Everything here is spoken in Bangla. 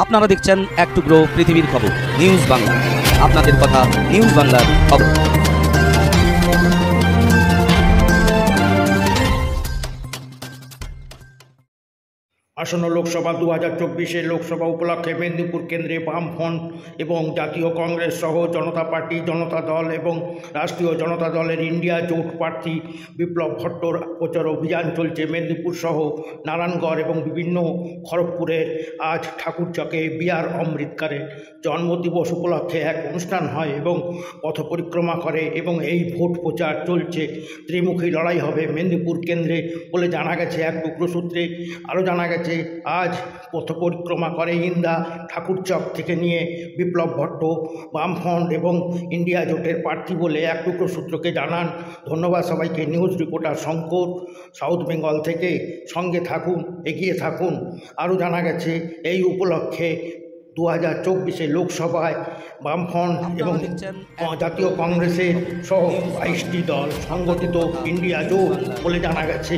আপনারা দেখছেন এক টুকরো পৃথিবীর খবর নিউজ বাংলা। আপনাদের কথা নিউজ বাংলার খবর। আসন্ন লোকসভা 2024 লোকসভা উপলক্ষে মেদিনীপুর কেন্দ্রে বামফ্রন্ট এবং জাতীয় কংগ্রেস সহ জনতা পার্টি, জনতা দল এবং রাষ্ট্রীয় জনতা দলের ইন্ডিয়া জোট প্রার্থী বিপ্লব ভট্টর প্রচার অভিযান চলছে। মেদিনীপুর সহ নারায়ণগড় এবং বিভিন্ন খড়গপুরের আজ ঠাকুরচকে বি.আর. আম্বেদকরের জন্মদিবস উপলক্ষে এক অনুষ্ঠান হয় এবং পথ পরিক্রমা করে এবং এই ভোট প্রচার চলছে। ত্রিমুখী লড়াই হবে মেদিনীপুর কেন্দ্রে বলে জানা গেছে এক টুকরো সূত্রে। আরও জানা গেছে আজ পথ পরিক্রমা করে ইন্দা ঠাকুরচক থেকে নিয়ে বিপ্লব ভট্ট বামফ্রন্ট এবং ইন্ডিয়া জোটের প্রার্থী বলে এক টুকরো সূত্রকে জানান। ধন্যবাদ সবাইকে। News reporter Shankar, south Bengal থেকে। সঙ্গে থাকুন, এগিয়ে থাকুন। আরও জানা গেছে এই উপলক্ষে 2024 লোকসভায় বামফ্রন্ট এবং জাতীয় কংগ্রেসের সহ 22টি দল সংগঠিত ইন্ডিয়া জোট বলে জানা গেছে।